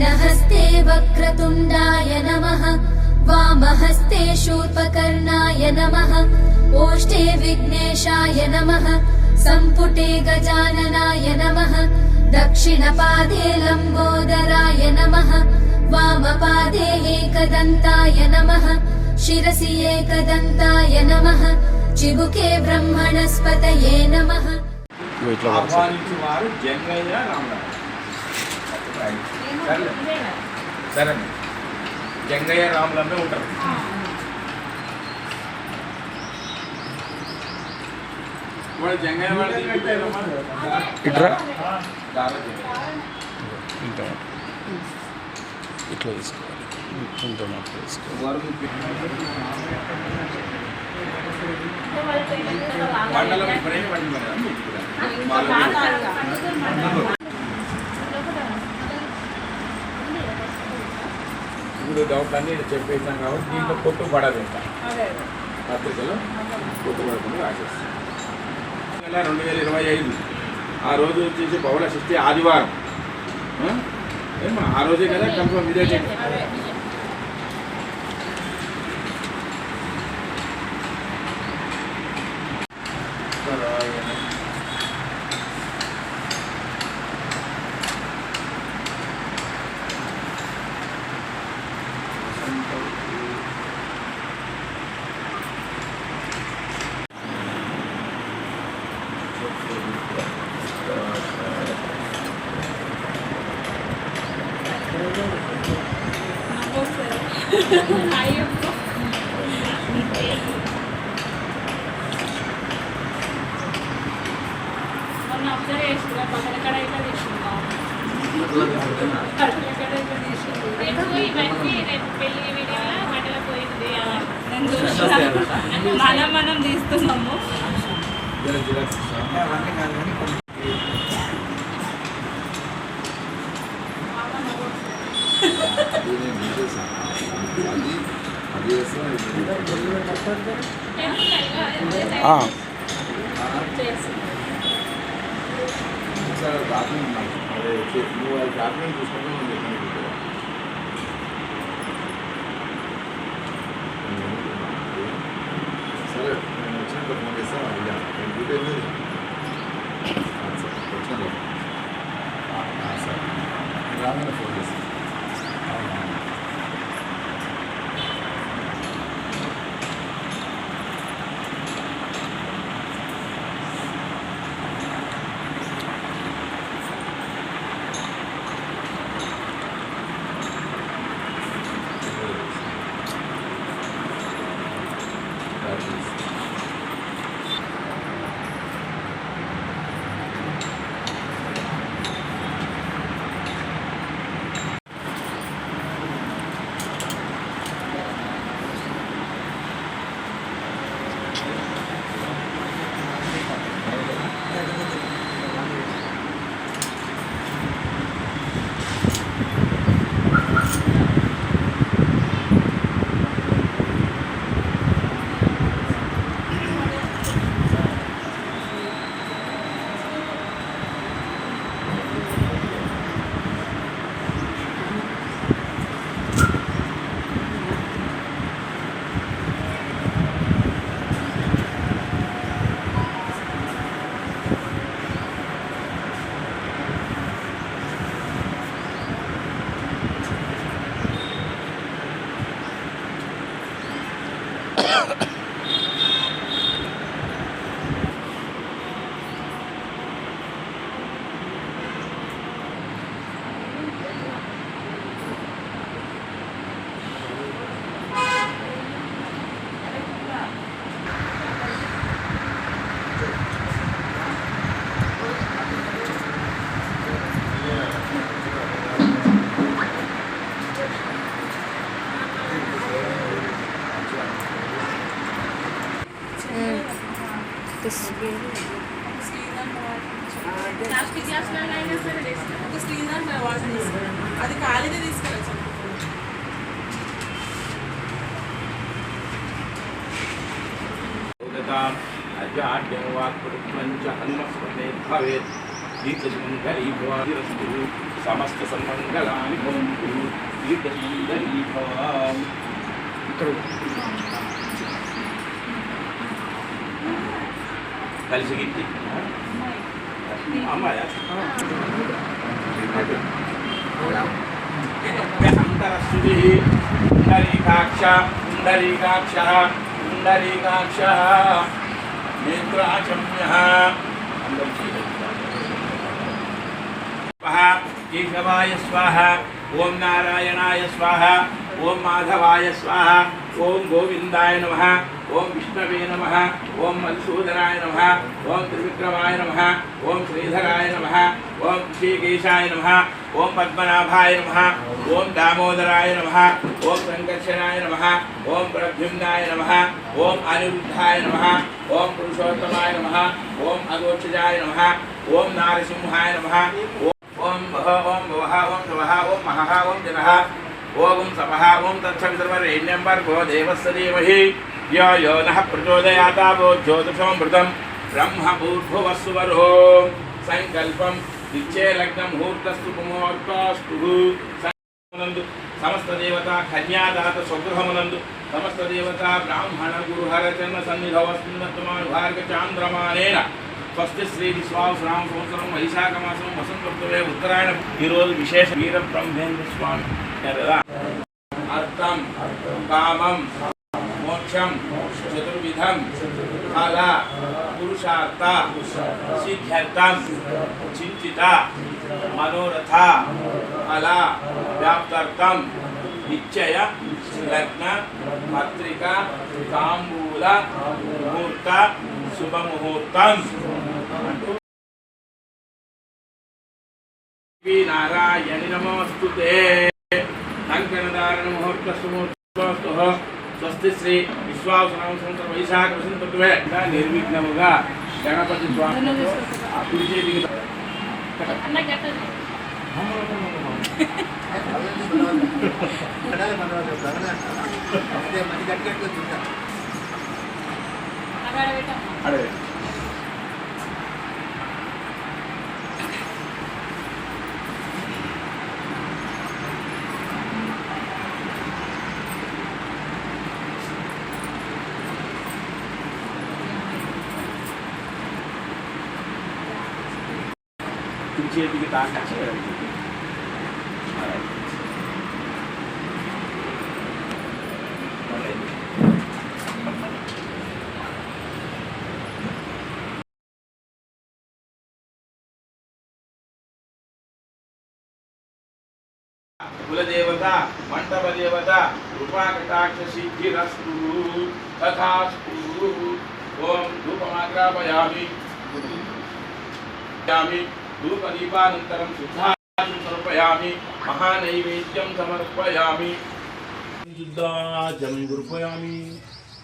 दक्षिणहस्ते वक्रतुण्डाय नमः वामहस्ते शूर्पकर्णाय नमः ओष्ठे विघ्नेशाय नमः सम्पुटे गजाननाय नमः दक्षिणपादे लम्बोदराय नमः वामपादे एकदन्ताय नमः शिरसि एकदन्ताय नमः चिबुके ब्रह्मणस्पतये नमः। ఆహ్వానించువారు జంగయ్య రామరావు. సరే జంగయ్య రాములమ్మే ఉంటారు. వాడు జంగయ్య వాడు ఇట్రా ఇట్లా తీసుకోవాలి. ఇంత మాత్రం తీసుకోవాలి. మండలం ప్రేమ ఇప్పుడు డౌట్ అన్ని చెప్పేసాం కాబట్టి దీంట్లో పొట్టు పడదు ఇంకా పత్రికలో పొట్టు పడకుండా రాసేస్తాం. 2025 ఆ రోజు వచ్చేసి బహుళ షష్ఠి ఆదివారం. ఆ రోజే కదా కన్ఫర్మ్ ఇదే డేట్. మనం తీస్తున్నాము. డాక్యుమెంట్ చూసుకుంటే సరే నేను వచ్చినప్పుడు ఫోన్ చేస్తాను. అడిగా డీటెయిల్ వచ్చిన సార్ రాగానే ఫోన్ చేస్తాను. అది ఖాళీదే తీసుకెళ్ళచ్చు. అజాడ్యవాక్పంచ హనుమస్పతే భవేత్ దీర్ఘ గరీభ సమస్త సన్మంగళాని భవంతు. దీర్ఘసుందరీ భవ. కలిసి గిట్టి అమ్మాయ అంతరస్సుది పుండరీకాక్ష పుండరీకాక్ష పుండరీకాక్ష నేత్రాచమ్య కేశవాయ స్వాహ. ఓం నారాయణాయ స్వాహ. ఓం మాధవాయ స్వాహ. ఓం గోవిందాయ నమః. ఓం విష్ణవే నమః. ఓం మధుసూదనాయ నమః. ఓం త్రివిక్రమాయ నమః. ఓం శ్రీధరాయ నమః. ఓం శ్రీకేశాయ నమః. ఓం పద్మనాభాయ నమః. ఓం దామోదరాయ నమః. ఓం సంకర్షణాయ నమః. ఓం ప్రద్యుమ్నాయ నమః. ఓం అనిరుద్ధాయ నమః. ఓం పురుషోత్తమాయ నమః. ఓం అగోక్షజాయ నమః. ఓం నారసింహాయ నమః. ఓం భవ ఓం భవః ఓం శవః ఓం మహః ఓం జనః ఓం సపః ఓం తత్సవితుర్వరేణ్యం భర్గో దేవస్య ధీమహి యో యో నః ప్రచోదయాతావో జ్యోతిషమృతం బ్రహ్మ భూర్భువస్సువరో. సంకల్పం నిత్యే లగ్నం ముహూర్తస్తు ముహూర్తస్తు. నందు సమస్త దేవత కన్యాదాత స్వగృహమునందు సమస్త దేవత బ్రాహ్మణ గురుహర జన్మ సన్నిధవస్మిన్నత్మానుభార్గ చాంద్రమానేన స్వస్తి శ్రీ విశ్వావసనామ సంవత్సరం వైశాఖ మాసం వసంత ఋతువే ఉత్తరాయణం. ఈరోజు విశేష వీర బ్రహ్మేంద్ర స్వామి అర్థం కామం మోక్షం చతుర్విధం ఫల పురుషార్థ సిద్ధ్యర్థం చింతిత మనోరథ ఫల వ్యాప్తార్థం నిశ్చయ లగ్న పత్రిక తాంబూల ముహూర్త శుభముహూర్తం అంటూ నారాయణి నమోస్తుతే. కంకణధారణ ముహూర్త సుముహూర్తస్తు. స్వస్తి శ్రీ విశ్వావసనామ సంవత్సరం వైశాఖ వసంత ఋతువే నిర్విఘ్నముగా గణపతి స్వామి కుడి చేతికి అడగండి. చేతికి తాకచ్చి కులదేవత మండపదేవత కృపాకటాక్ష సిద్ధిరస్తు తథాస్తు. ఓం ధూపమాగ్రాపయామి ధూపదీపానంతరం శుద్ధాచం సమర్పయామి మహానైవేద్యం సమర్పయామి శుద్ధాచం సమర్పయామి.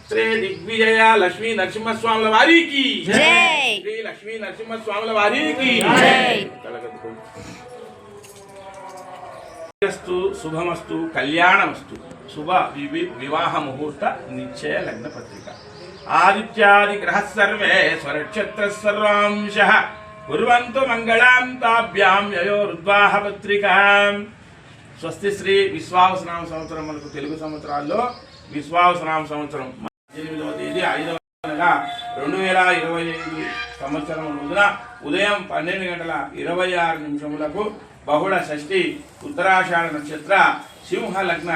శ్రీ దిగ్విజయ లక్ష్మీ నరసింహస్వాముల వారికి జై. శ్రీ లక్ష్మీ నరసింహస్వాముల వారికి జై. శుభమస్తు కళ్యాణమస్తు. శుభ వివాహ ముహూర్త నిశ్చయ లగ్న పత్రిక. ఆదిత్యాది గ్రహ సర్వే స్వరక్షత్ర సర్వాంశ కుర్వంతు మంగళాం తాభ్యాం యయోరుద్వాహ పత్రికాం. స్వస్తి శ్రీ విశ్వావసనామ సంవత్సరం. మనకు తెలుగు సంవత్సరాల్లో విశ్వావసనామ సంవత్సరం 8వ తేదీ 5వ నెల 2025 సంవత్సరం రోజున ఉదయం 12 గంటల 26 నిమిషములకు బహుళ షష్ఠి ఉత్తరాషాఢ నక్షత్ర సింహ లగ్న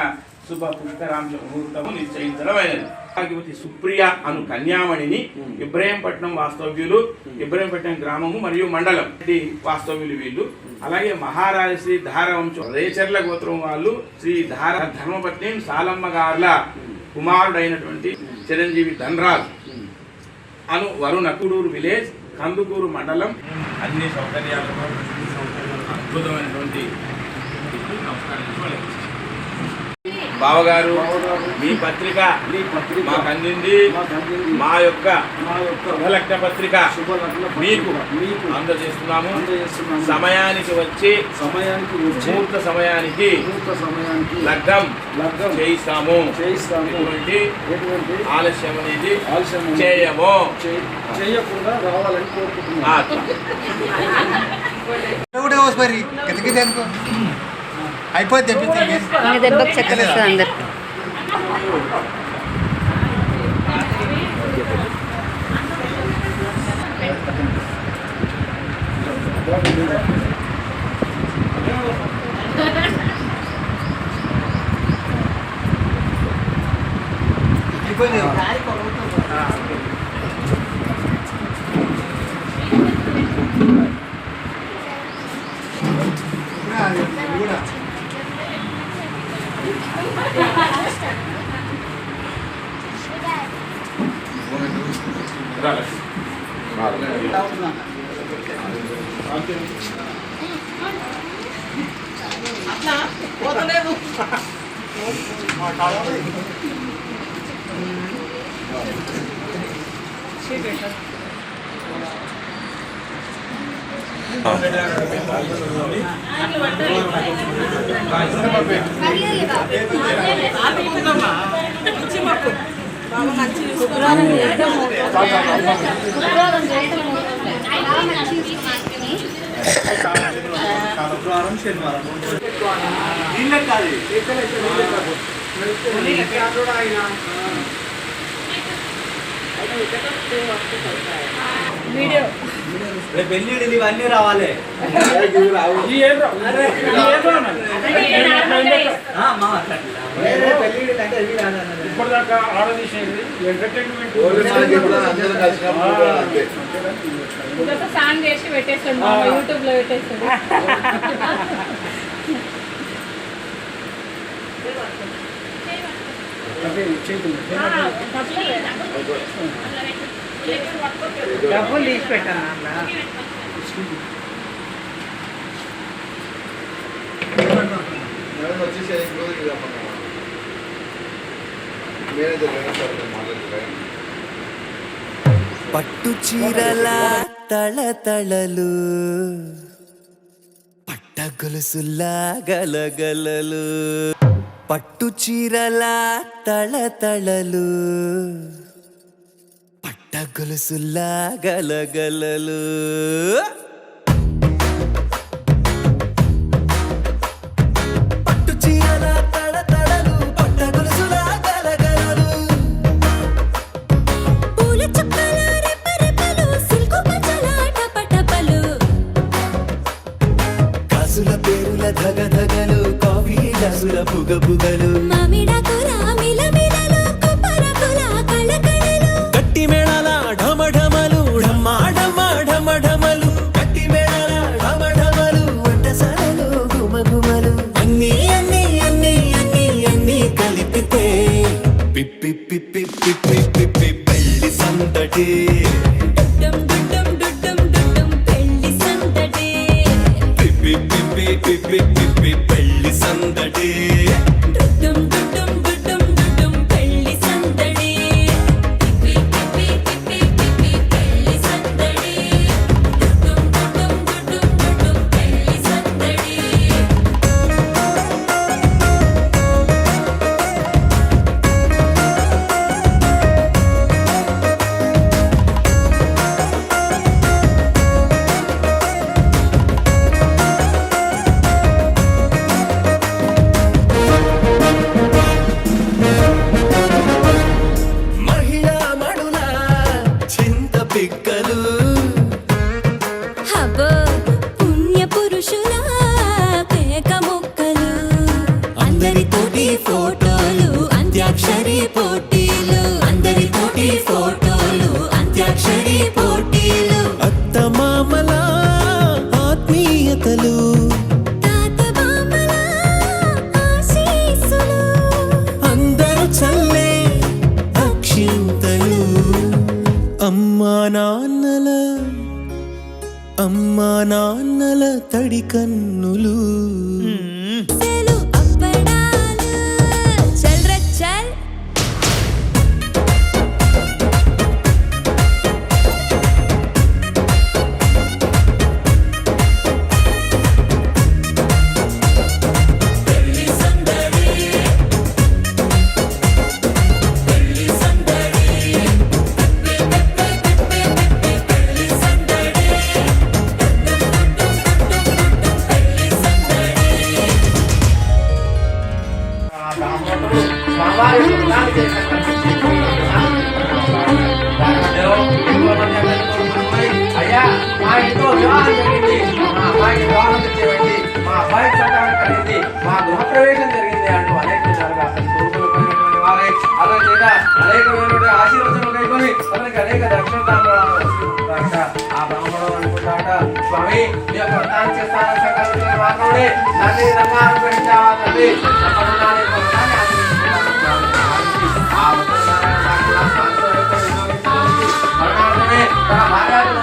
శుభ పుష్కరాంశ ముహూర్తము నిశ్చయించడమైనది. భాగ్యవతి సుప్రియ అను కన్యామణిని ఇబ్రహీంపట్నం వాస్తవ్యులు, ఇబ్రహీంపట్నం గ్రామము మరియు మండలం వాస్తవ్యులు వీళ్ళు. అలాగే మహారాజశ్రీ ధారవంశం రేచర్ల గోత్రం వాళ్ళు శ్రీ ధార ధర్మపత్ని సాలమ్మ గార్ల కుమారుడైనటువంటి చిరంజీవి ధనరాజు అను వరుణకుడూరు విలేజ్, కందుకూరు మండలం. అన్ని సౌకర్యాలతో అద్భుతమైనటువంటి నమస్కారం. బావగారు మీ పత్రిక మాకు అందింది. మా యొక్క శుభలగ్న పత్రిక మీకు అందజేస్తున్నాము. సమయానికి వచ్చి ముహూర్త సమయానికి లగ్నం చేయిస్తాము. ఎటువంటి ఆలస్యం అనేది చేయము. చేయకుండా రావాలని కోరుకుంటున్నాను. చక్కెర పోసి మరి కిందకి అనుకో అయిపోతే తెప్పించండి దెబ్బకి చక్కెర వస్తుంది అందరికి. అయిపోయింది కూడా అట్లా పోతలేదు. ఆడుకుందామా? మంచి మొక్కు. బాగా మంచి వీడియో పెళ్లి ఇవన్నీ రావాలి. ఇప్పటిదాకా ఆడదీసేది ఎంటర్టైన్మెంట్ సాంగ్ చేసి పెట్టేస్తాడు యూట్యూబ్ లో పెట్టేస్తాడు. డబ్బులు తీసి పెట్టాను పట్టు చీరల తళతళలు పట్ట గొలుసులా గలగలలు పట్టు చీరల తళతళలు పట్ట గొలుసులా గలగలలు పట్టు చీరల తళతళలు పట్ట గొలుసులా గలగలలు పూల చుక్కల రెపరెపలు సిల్కు పచ్చలాట పటపలు కాసుల పేరుల ధగధగలు కాఫీ గ్లాసుల పుగపుగలు మామిడాకుల మిలమిలలు కొబ్బరకుల కళకళలు గట్టి మేళాల ఢమఢమలు ఢమ్మా ఢమ్మా ఢమఢమలు గట్టి మేళాల ఢమఢమలు వంటసాలలో గుమగుమలు అన్నీ అన్నీ అన్నీ అన్నీ అన్నీ కలిపితే పిప్పి పిప్పి పిప్పి పిప్పి పెళ్లి సందడి డుడ్డం డుడ్డం డుడ్డం డుడ్డం పెళ్లి సందడి పిప్పి పిప్పి పిప్పి పిప్పి పెళ్లి సందడి డుడ్డం డుడ్డం డుడ్డం డుడ్డం పెళ్లి సందడి పిప్పి పిప్పి పిప్పి పిప్పి పెళ్లి సందడి డుడ్డం డుడ్డం డుడ్డం డుడ్డం పెళ్లి సందడి మహిళా మణుల చింత పిక్కలు హబో పుణ్య పురుషుల పేక మొక్కలు అందరితోటి ఫోటోలు అంత్యాక్షరి పోటీలు అందరితోటి ఫోటోలు అంత్యాక్షరి పోటీలు అత్తమామల ఆత్మీయతలు తాత బామ్మల ఆశీస్సులు అందరూ చల్లే అక్షింతలు అమ్మా నాన్నల తడి కన్నులు సెలు అప్పడాలు చల్ రే చల్ తల్లి ఈ యొక్క వ్రతాన్ని చేస్తానని సంకల్పించిన మాత్రమే తల్లి రంగా అనుగ్రహించావా తల్లి ఎక్కడున్నా నీ వ్రతాన్ని ఆచరిస్తున్నాను. ఆ వ్రతాన్ని కాకుండా స్వామితో యొక్క వినోదించడానికి మరణార్థమే తన భార్యను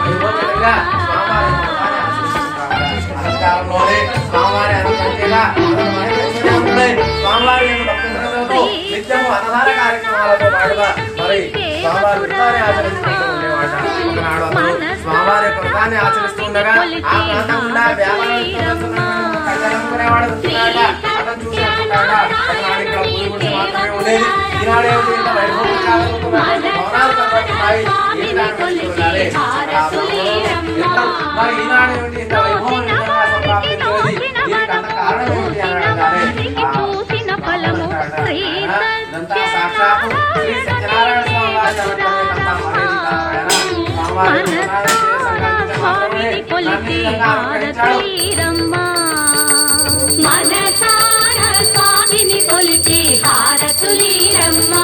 వైభవంగా స్వామివారి వ్రతాన్ని ఆచరిస్తున్నాడు. అలంకారంలోనే స్వామివారి అనుగ్రహించగా స్వామివారి భక్తులతో నిత్యము అన్నదాన కార్యక్రమాలతో పాటుగా మరి స్వామివారి వ్రతాన్ని ఆచరిస్తూ ఉండేవాట. ఒకనాడు అతను స్వామివారి యొక్క వ్రతాన్ని ఆచరిస్తుండగా ఆ ప్రాంతం గుండా కళ్ళనుకునేవాడు వస్తున్నాడట. అతను చూసి అనుకుంటాడ ఒకనాడు ఇక్కడ పూజ గురించి మాత్రమే ఉండేది, ఈనాడే ఇంత వైభవం కాదనుకున్నాడు. మౌనాలు కనబడుతున్నాయి, మరి ఈనాడు ఏమిటి ఇంత వైభవం సంప్రాప్తించేది, దీనికి అంత కారణం ఏమిటి అని అడగాలి. ఇదంతా సాక్షాత్తు శ్రీ సత్యనారాయణ స్వామి వారి అనుగ్రహంతా మరేది కారణం. స్వామివారి సంకల్పించే మాత్రమే నన్ను ఈ విధంగా అనుగ్రహించాడు. స్వామిని కొలిచి హారతులీరమ్మా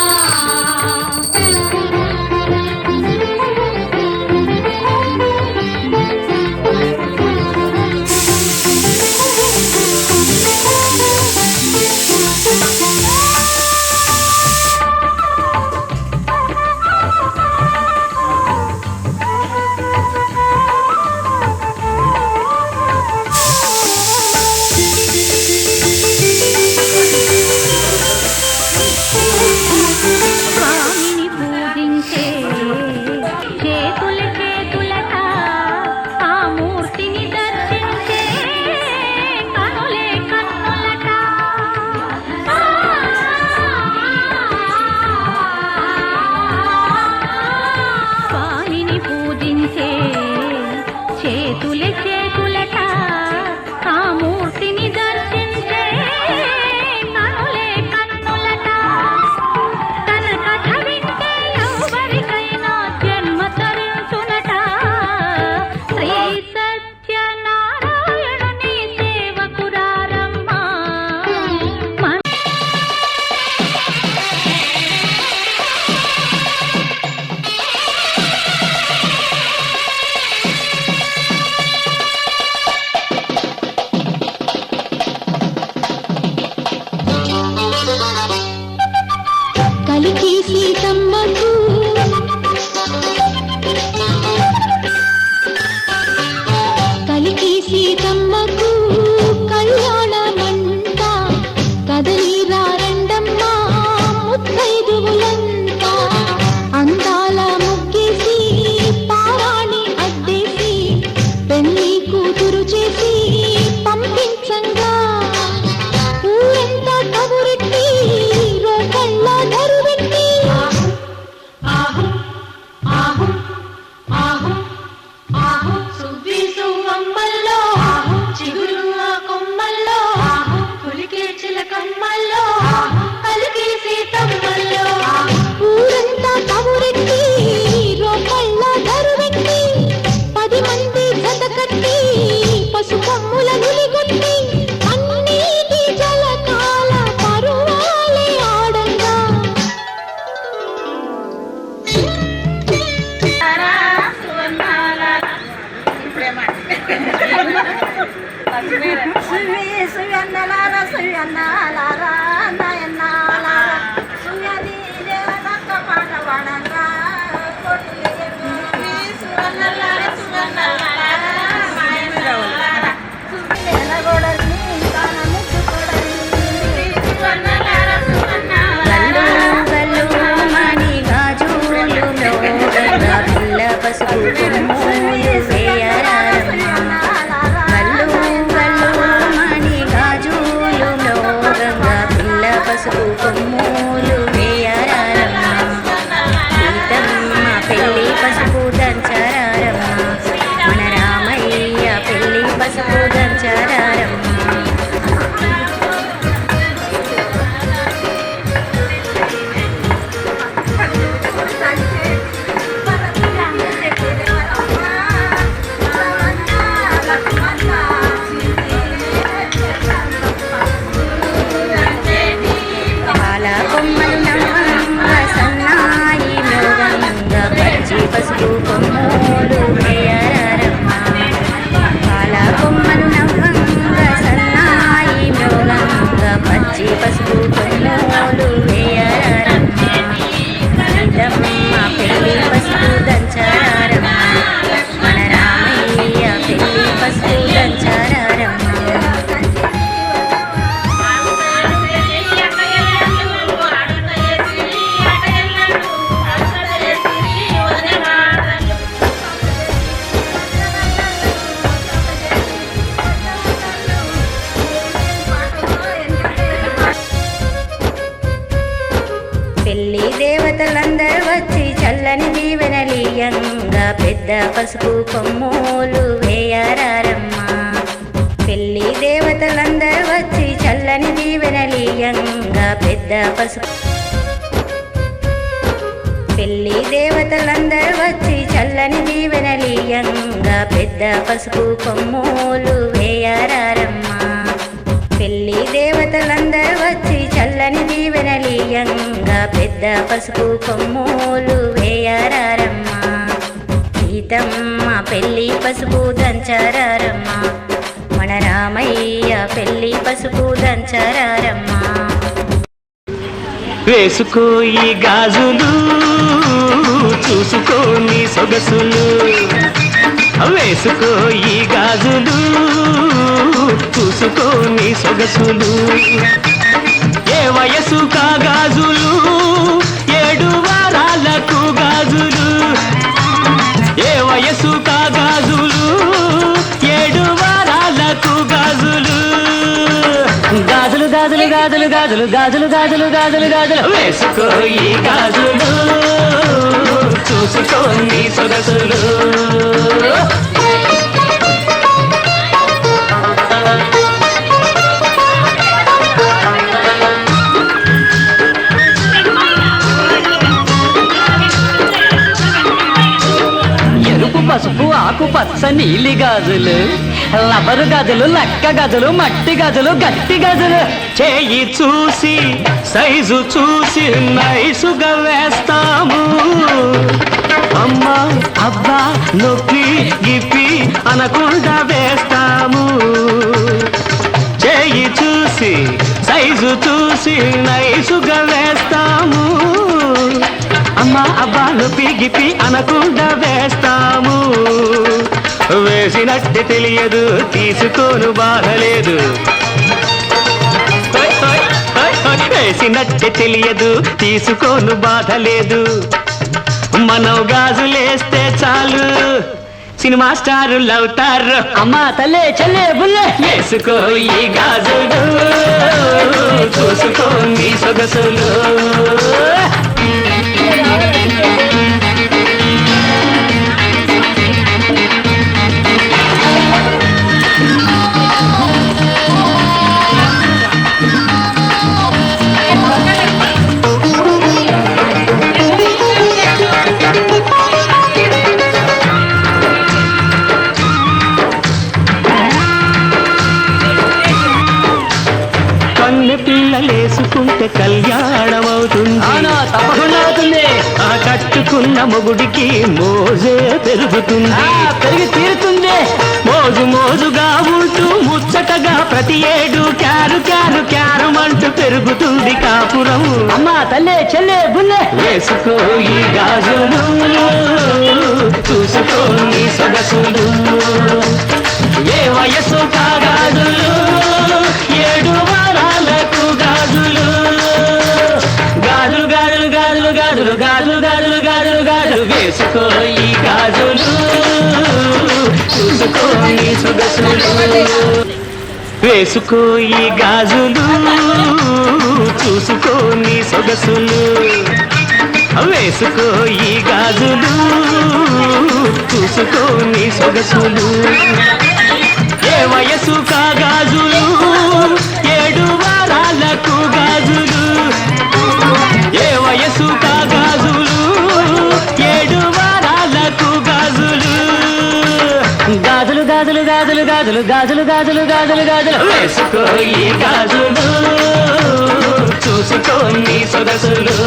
పసుపు కొమ్మూలు వేయరమ్మ పెద్ద పసుపు కొమ్మోలు వేయరారమ్మా పెళ్లి దేవతలందరూ వచ్చి చల్లని దీవెనలీయంగా పెద్ద పసుపు పెళ్లి దేవతలందరూ వచ్చి చల్లని దీవెనలీయంగా పెద్ద పసుపు కొమ్మోలు వేయరారమ్మా పెళ్లి దేవతలందరూ వచ్చి చల్లని దీవెనలీయంగా పెద్ద పసుపు కొమ్మోలు వేయరారమ్మా సీతమ్మ పెళ్లి పసుపు దంచరారమ్మా మన రామయ్య పెళ్లి పసుపు దంచరారమ్మా వేసుకో ఈ గాజులు చూసుకో నీ సొగసులు వేసుకో ఈ గాజులు చూసుకో నీ సొగసులు ఏ వయసు కా గాజులు 7 వారాలకు గాజులు ఏ వయసు కా గాజులు 7 వారాలకు గాజులు గాజులు గాజులు గాజులు గాజులు గాజులు గాజులు గాజులు గాజులు వేసుకో ఈ గాజులు చూసుకో నీ సొగసులు ఎరుపు పసుపు ఆకు పచ్చ నీలి గాజులు రబ్బరు గదులు లక్క గదులు మట్టి గదులు గట్టి గదులు చేయి చూసి సైజు చూసి నైసుగా వేస్తాము అమ్మా అబ్బా నొప్పి గిప్పి అనకుండా వేస్తాము చేయి చూసి సైజు చూసి నైసుగా వేస్తాము అమ్మా అబ్బా నొప్పి గిప్పి అనకుండా వేస్తాము వేసినట్టు తెలియదు తీసుకోను బాధలేదు వేసినట్టు తెలియదు తీసుకోను బాధ లేదు మనం గాజులేస్తే చాలు సినిమా స్టారులు అవుతారు అమ్మా తల్లే చెల్లే బుల్లే వేసుకో ఈ గాజులు చూసుకో నీ సొగసులు పిల్లలేసుకుంటే కళ్యాణం అవుతుంది తప్పకుండా అవుతుంది ఆ కట్టుకున్న మొగుడికి మోజే పెరుగుతుంది పెరిగి తీరుతుంది మోజు మోజుగా ఉంటూ ముచ్చటగా ప్రతి ఏడు క్యారు క్యారు క్యారమంటూ పెరుగుతుంది కాపురం అమ్మా తల్లే చెల్లే బుల్లే వేసుకో ఈ గాజులు చూసుకో నీ సొగసులు ఏ వయసు కాగాజులు 7 వారాలకు గాజులు గాజులు గాజులు గాజులు గాజులు గాజులు గాజులు గాజులు గాజులు వేసుకో ఈ గాజులు చూసుకో నీ సొగసులు వేసుకో ఈ గాజులు చూసుకో నీ సొగసులు వేసుకో ఈ గాజులు చూసుకో నీ సొగసులు ఏ వయసు కా గాజులు 7 వారాలకు గాజులు ఏ వయసు కా గాజులు 7 వారాలకు గాజులు గాజులు గాజులు గాజులు గాజులు గాజులు గాజులు గాజులు గాజులు వేసుకో ఈ గాజులు చూసుకో నీ సొగసులు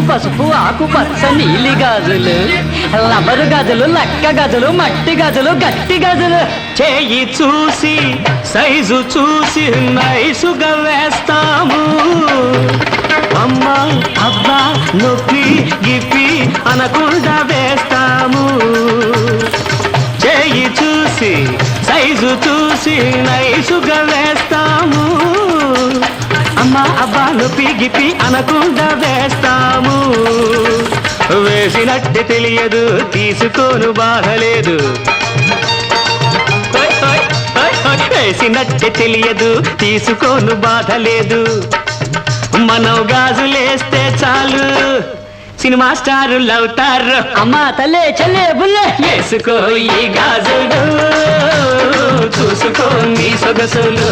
పసుపు ఆకు పచ్చ నీలి గాజులు రబ్బరు గదులు లక్క గదులు మట్టి గదులు గట్టి గదులు చేయి చూసి సైజు చూసి నైసుగా వేస్తాము అమ్మా అబ్బా నొప్పి గిప్పి అనకుండా వేస్తాము చేయి చూసి సైజు చూసి నైసుగా వేస్తాము అమ్మా అబ్బా నొప్పి గిప్పి అనకుండా వేస్తాము వేసినట్టు తెలియదు తీసుకోను బాధలేదు వేసినట్టు తెలియదు తీసుకోను బాధ లేదు మనం గాజులేస్తే చాలు సినిమా స్టారులు అవుతారు అమ్మా తల్లే చెల్లే బుల్లే వేసుకో ఈ గాజులు చూసుకో నీ సొగసులు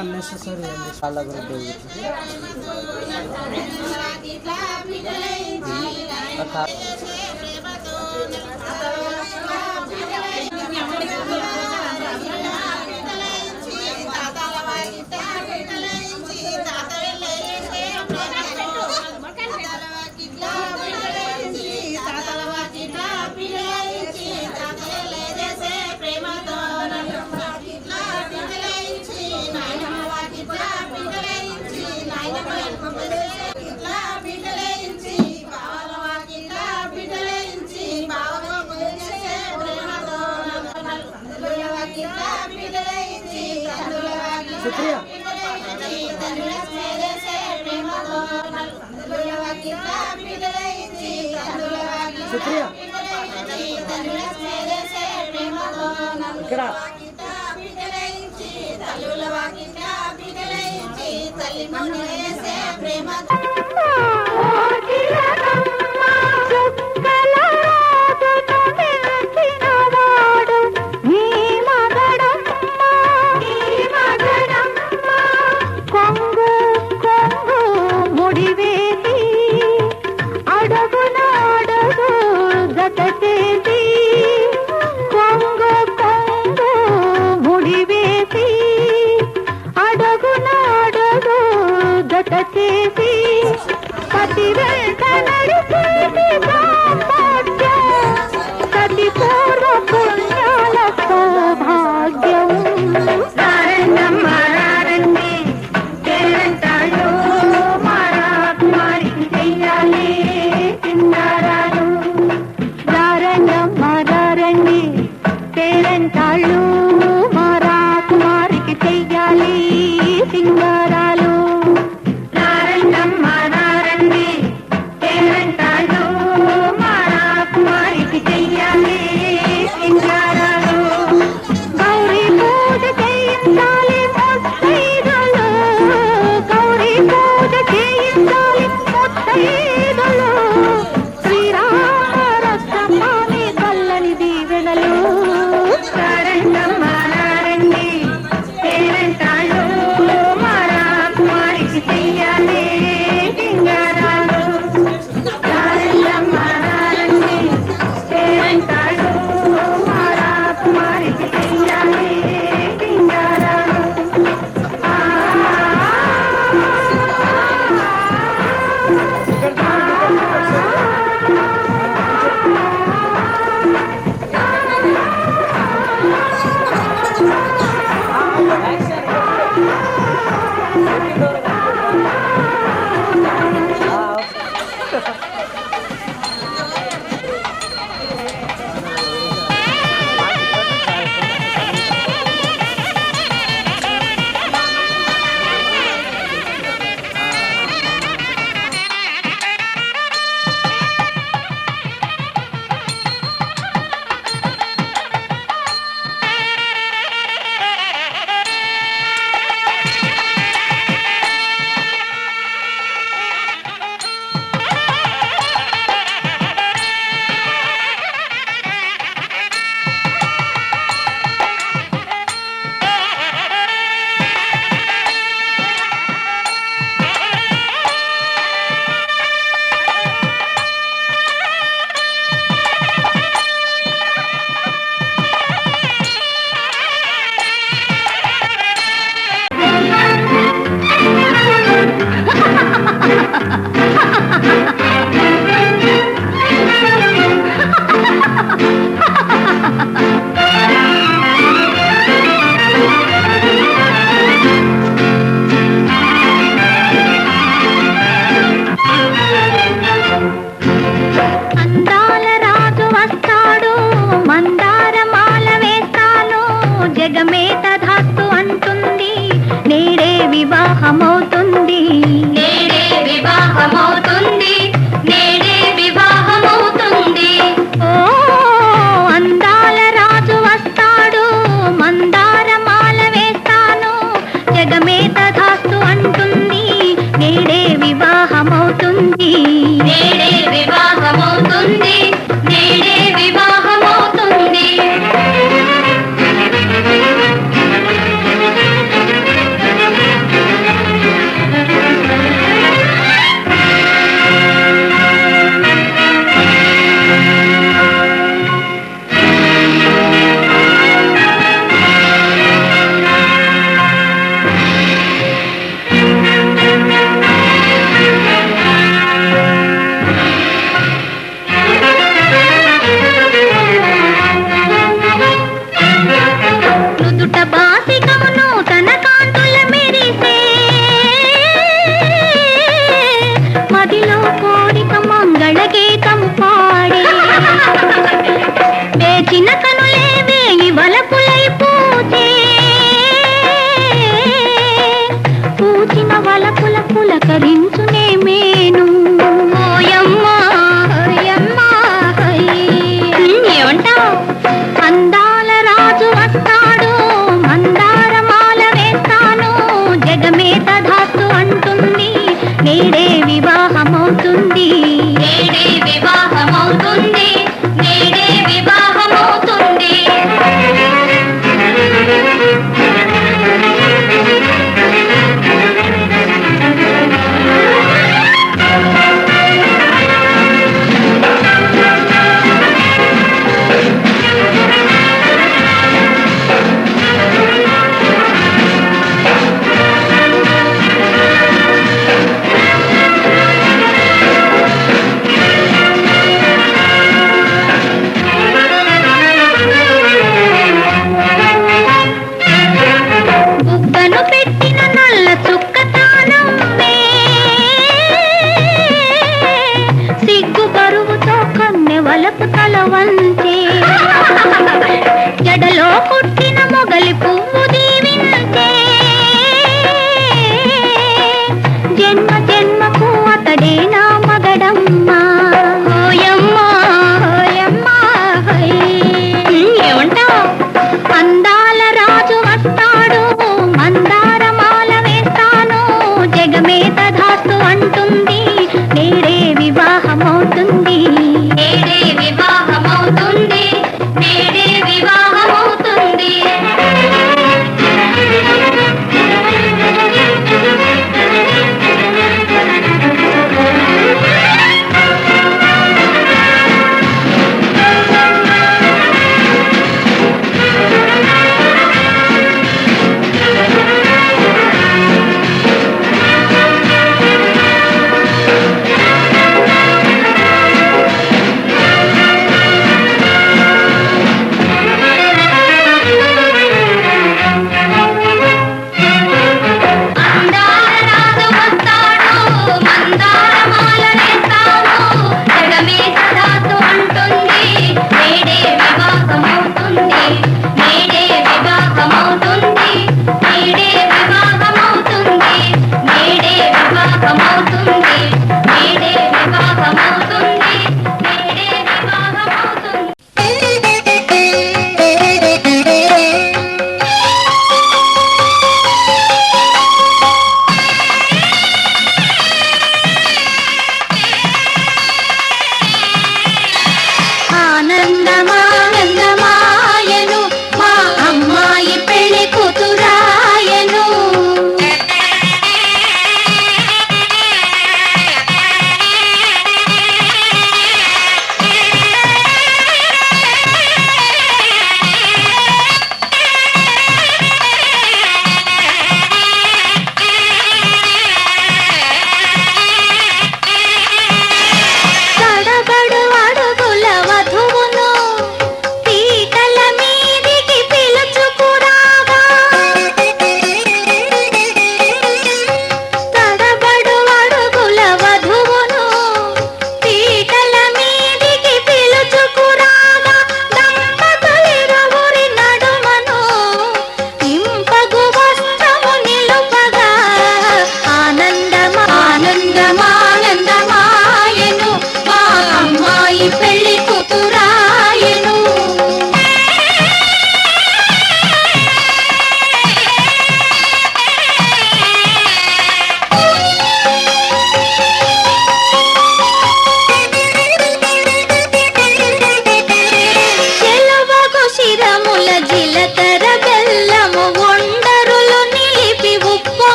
అన్నెసెసరీ సుప్రియ సుప్రియ ఇక్కడ పులకరించునే మేను ఓయమ్మా ఓయమ్మా ఏమంటావు అందాల రాజు వస్తాడు మందారమాల వేస్తాను జగమే తధాస్తు అంటుంది నేడే వివాహమవుతుంది నేడే వివాహమవుతుంది నేడే వివాహమవుతుంది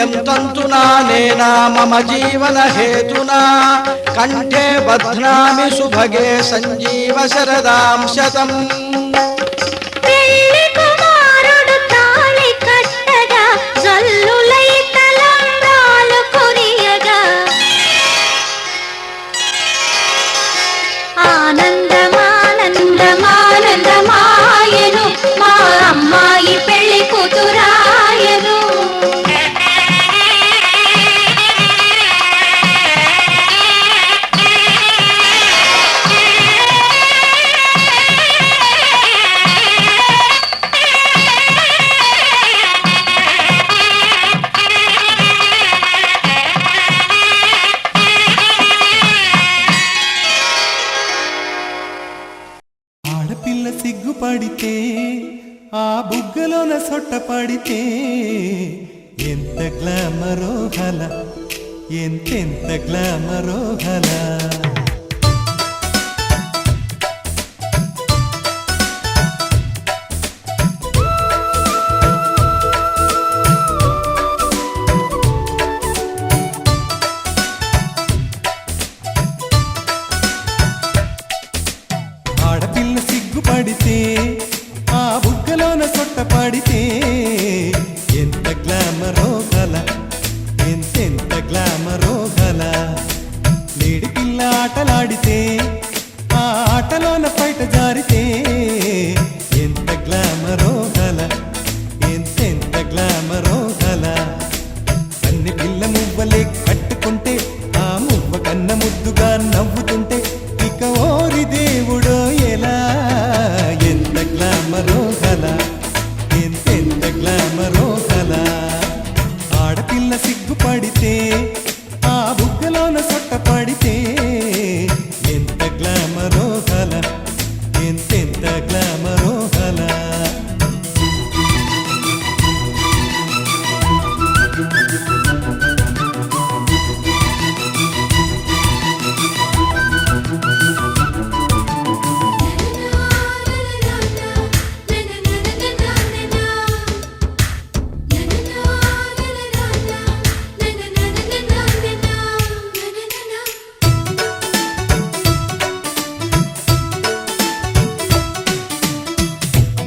ఎంతంతునా నేనా మమ జీవన హేతునా కంఠే బధ్నామి సుభగే సంజీవ శరదాం శతం. పెళ్లి కుమారుడు తాళి కట్టగా జల్లులై తలంబ్రాలు కురియగా ఆనందమానందమానందమాయను మా అమ్మాయి పెళ్లి కూతురాయను. ఆడపిల్ల సిగ్గుపడితే ఆ బుగ్గలోన సొట్ట పడితే ఎంత గ్లామరో హల, ఎంతెంత గ్లామరో హల. ఆడపిల్ల సిగ్గుపడితే ఆ బుగ్గలోన సొట్ట పడితే ఎంత గ్లామరో గల, ఎంతెంత గ్లామరో గల. లేడి పిల్ల ఆటలాడితే ఆ ఆటలోన బయట జారితే ఎంత గ్లామరో గల, ఎంతెంత గ్లామరో గల. అన్ని పిల్ల మువ్వలే కట్టుకుంటే ఆ మువ్వ కన్న ముద్దుగా నవ్వుతుంటే ఇక ఓరి దేవుడో ఎలా, ఎంత గ్లామరో గల, ఎంతెంత గ్లామరో గల. ఆడపిల్ల సిగ్గుపడితే ఆ బుగ్గలోన సొట్ట పడితే ఎంత గ్లామరో గల, ఎంతెంత గ్లామరో గల.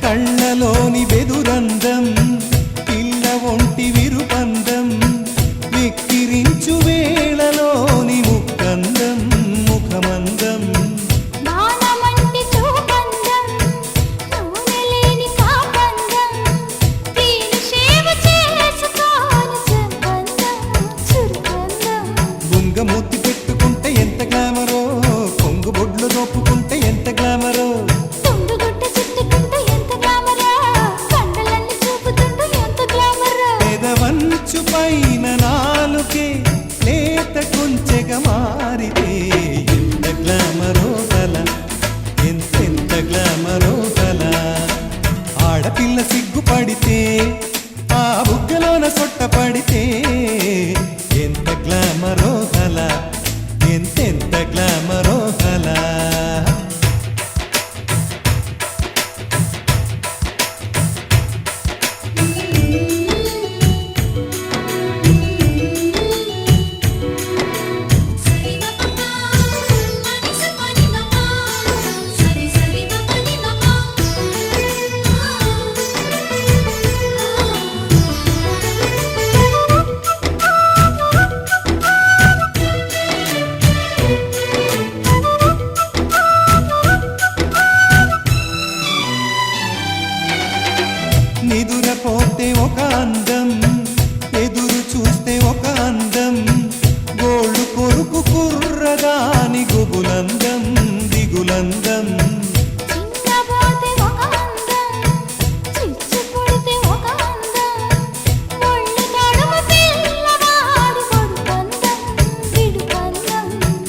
కళ్ళలోని వెదురందం పిల్ల ఒంటి విరుపందం వెక్కిరించు వేళలోని ముక్కందం ముఖమందం. బాణమంటి చూపందం నూనెలేని కాపందం వీలు సేవ చేసుకోని సంబంధం చురుకందం. బుంగ మూతి పెట్టుకుంటే ఎంత గ్లామరో, కొంగు బొడ్లు దోపుకుంటే ఎంత గ్లామరో. తుండుగుడ్డ చుట్టుకుంటే ఎంత గ్లామరా, కండలన్నీ చూపుతుంటే ఎంత గ్లామరా. పెదవంచు పైన నాలుకే లేత కొంచెగా మారితే ఎంత గ్లామరో గల, ఎంతెంత గ్లామరో గల. ఆడపిల్ల సిగ్గుపడితే ఆ బుగ్గలోన సొట్ట పడితే ఎంత గ్లామరో గల, ఎంతెంత గ్లామరో గల. నిదురపోతే ఒక అందం, ఎదురు చూస్తే ఒక అందం, గోళ్ళు కొరుకు కుర్రదాని గుబులందం దిగులందం. చిన్నబోతే ఒక అందం, చిచ్చు పుడితే ఒక అందం, ఒళ్ళు నడుము పిల్లవాడి పొడుపందం విడుపందం.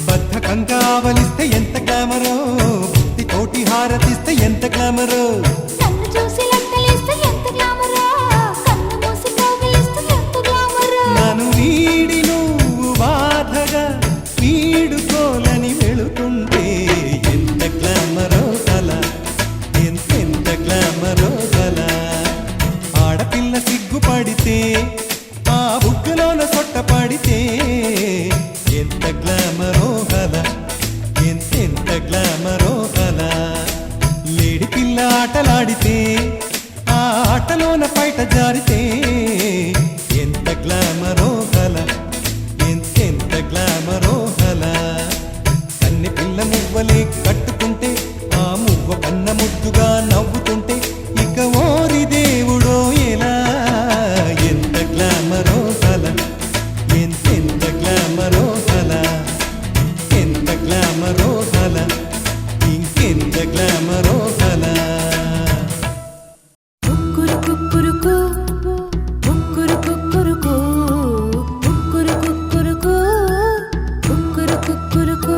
బద్ధకంగా ఆవలిస్తే ఎంత గ్లామరో, బుద్ధి తోటి హారతిస్తే ఎంత గ్లామరో. కన్ను చూసి లెక్కలేస్తే ఎంత గ్లామరా, కన్ను మూసి కౌగిలిస్తే ఎంత గ్లామరా. నన్ను వీడి నువ్వు బాధగా వీడుకోలని వెళుతుంటే ఎంత గ్లామరో గల, ఎంతెంత గ్లామరో గల. ఆడపిల్ల సిగ్గుపడితే ఆ బుగ్గల ఆటలాడితే ఎంత గ్లామరో కల ఎంతెంత గ్లామరో కల లేడి పిల్ల ఆటలాడితే ఆ ఆటలోన పైట జారితే ఎంత గ్లామరో కల ఎంతెంత గ్లామరో కల కన్ని పిల్ల మువ్వలే కట్టుకుంటే ఆ మువ్వ కన్న ముద్దుగా నవ్వుతుంటే ఇక ఓరి దేవుడో ఎలా ఎంత గ్లామరో కల ఎంతెంత గ్లామరో కల ఎంత గ్లామరో కల ఇంకెంత గ్లామరో కల కుక్కురు కుక్కురుకు కుక్కురు కుక్కురుకు కుక్కురు కుక్కురుకు కుక్కురు కుక్కురుకు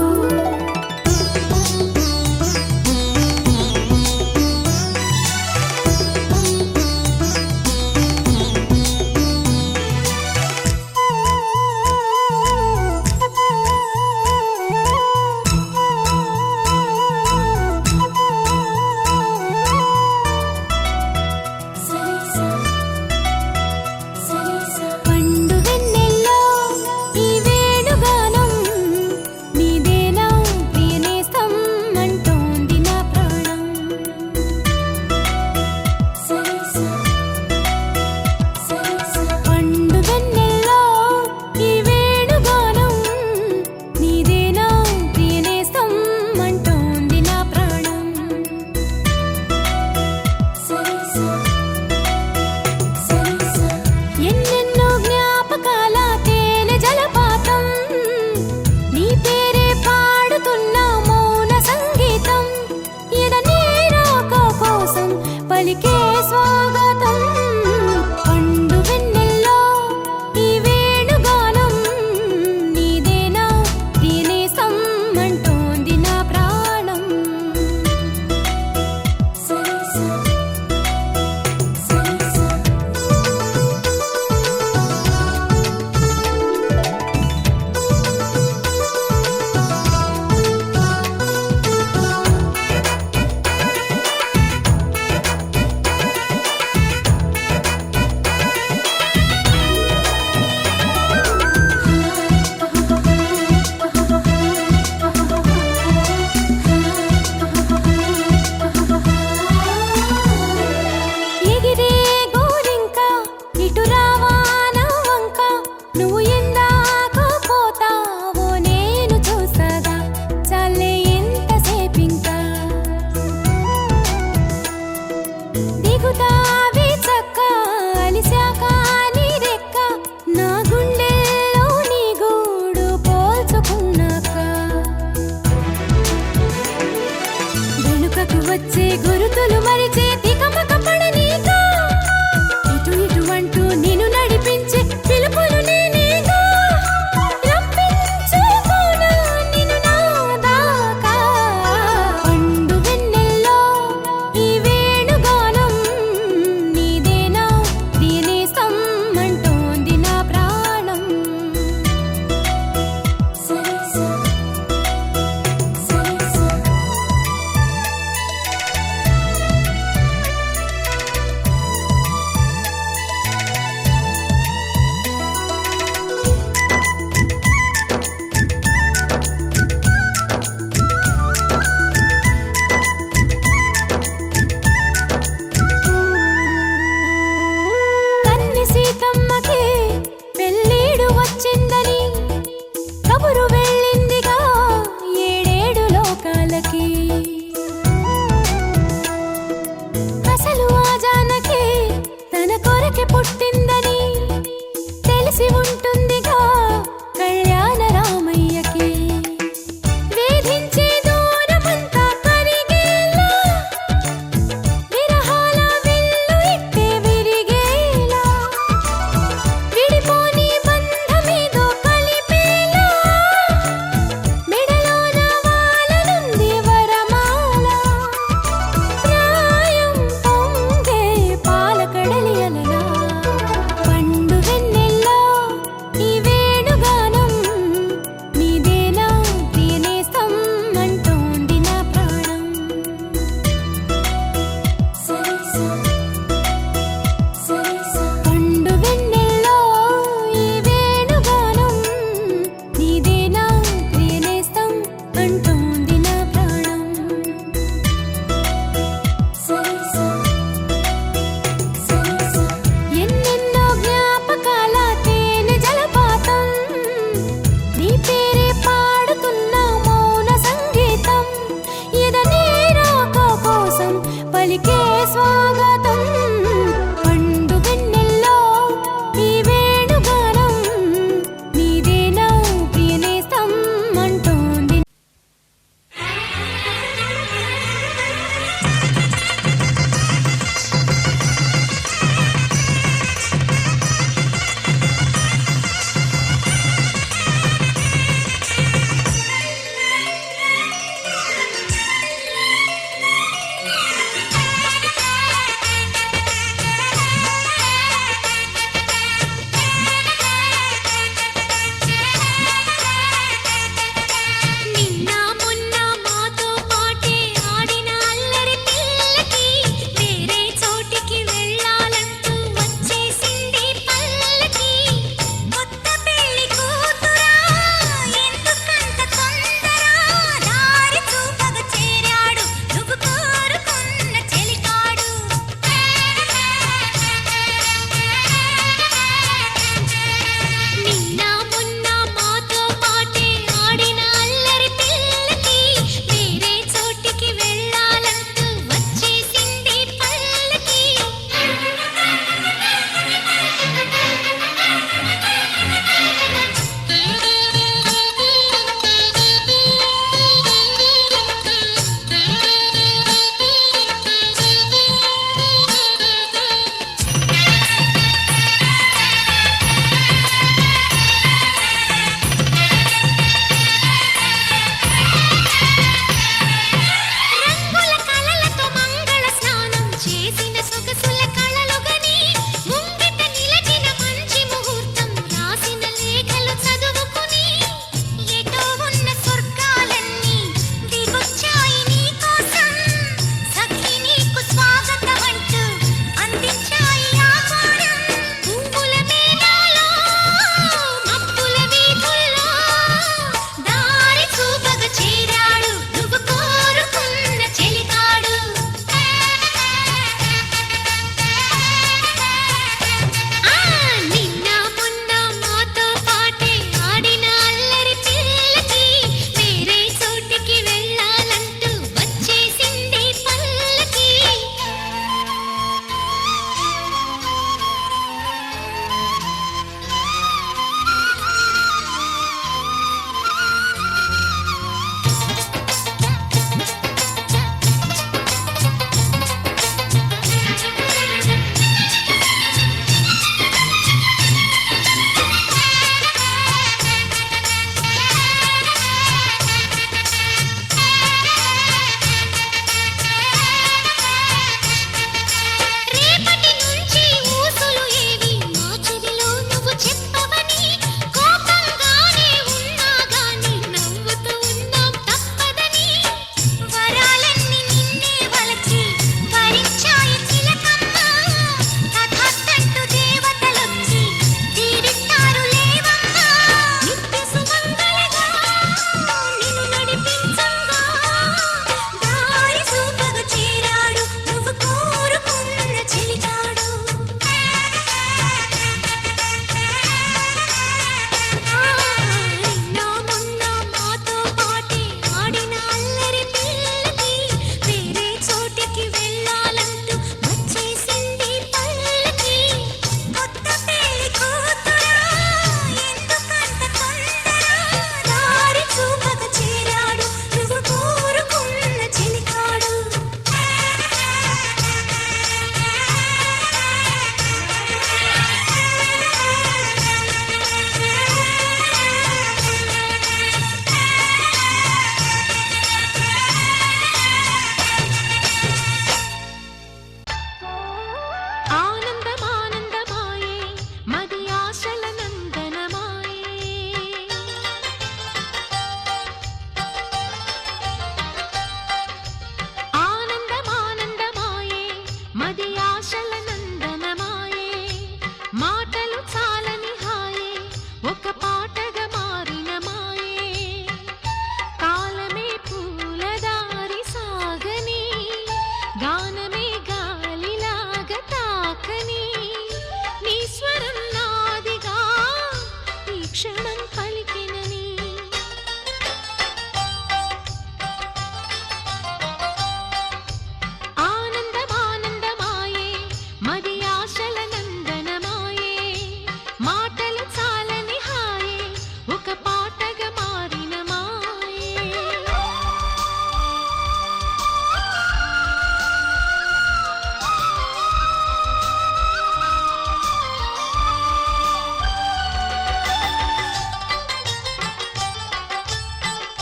పండు వెన్నెల్లో ఈ వేణుగానం నీదేనా ప్రియనేస్తం అంటోంది నా ప్రాణం పండు వెన్నెల్లో ఈ వేణుగానం నీదేనా ప్రియనేస్తం అంటోంది నా ప్రాణం ఎన్నెన్నో జ్ఞాపకాల తేనె జలపాతం నీ పేరే పాడుతున్న మౌన సంగీతం ఎదనే రాక కోసం పలికే స్వాగతం పండు వెన్నెల్లో ఈ వేణుగానం నీదేనా ప్రియనేస్తం అంటోంది నా ప్రాణం ఎగిరే గోరింక ఇటు రావా నా వంక నువ్వు ఎందాక పోతావో నేను చూస్తాగా చాలే ఎంతసేపింకా దిగుతావి చక్క అలిశాక నీ రెక్క నా గుండెల్లో నీ గూడు పోల్చుకున్నాక వెనుకకు వచ్చే గురుతులు మరిచే తికమక పడనీక ఇటు ఇటు అంటూ నిన్ను నడిపించే పిలుపులు నేనేగా రప్పించుకోనా నిన్ను నా దాకా పండు వెన్నెల్లో ఈ వేణుగానం నీదేనా ప్రియనేస్తం అంటోంది నా ప్రాణం పలికే స్వాగతం పండు వెన్నెల్లో ఈ వేణుగానం నీదేనా ప్రియనేస్తం అంటోంది. నిన్న మొన్న మాతో పాటే ఆడిన అల్లరి పిల్లకి వేరే చోటికి వెళ్ళాలంటూ వచ్చేసింది పల్లకి. కొత్త పెళ్లి కూతురా ఎందుకంత తొందర, దారి చూపగ చేరాడు నువ్వు కోరుకున్న చెలికాడు. నిన్న మొన్న మాతో పాటే ఆడిన అల్లరి పిల్లకి వేరే చోటికి వెళ్ళాలంటూ వచ్చేసింది పల్లకి. రంగుల కలలతో మంగళ స్నానం చేసిన సొగసుల కళలుగని ముంగిట నిలచిన మంచి ముహూర్తం రాసిన లేఖలు చదువుకుని ఎటో ఉన్న స్వర్గాలన్నీ దిగొచ్చాయి నీకోసం. సఖి నీకు స్వాగతం అంటూ అందించాయి ఆహ్వానం. పువ్వుల మేళాలో మబ్బుల వీధుల్లో దారి చూపగ చేరాడు నువ్వు కోరుకున్న చెలికాడు. నిన్న మొన్న మాతో పాటే ఆడిన అల్లరి పిల్లకి వేరే చోటికి వెళ్ళాలంటూ వచ్చేసింది పల్లకి. రేపటి నుంచి ఊసులు ఏవి మా చెవిలో నువ్వు చెప్పవని కోపంగానే ఉన్నా గాని నవ్వుతూ ఉన్నాం తప్పదని. వరాలన్నీ నిన్నే వలచి వరించాయి చిలకమ్మ. కథంటూ దేవతలొచ్చి తీరిస్తారు లేవమ్మా. నిత్య సుమంగళగా నిన్ను నడిపించంగా దారి చూపగ చేరాడు నువ్వు కోరుకున్న చెలికాడు. నిన్న మొన్న మాతో పాటే ఆడిన అల్లరి పిల్లకి వేరే చోటికి వెళ్ళాలంటూ వచ్చేసింది పల్లకి. కొత్త పెళ్లి కూతురా ఎందుకంత తొందర, దారి చూపగ చేరాడు నువ్వు కోరుకున్న చెలికాడు. ఆనందమానందమాయే మది ఆశల నందనమాయే. ఆనందమానందమాయే మది ఆశల నందనమాయే. మాటలు చాలని హాయే ఒక పాటగా మారిన మాయే. కాలమే పూలదారి సాగని గాన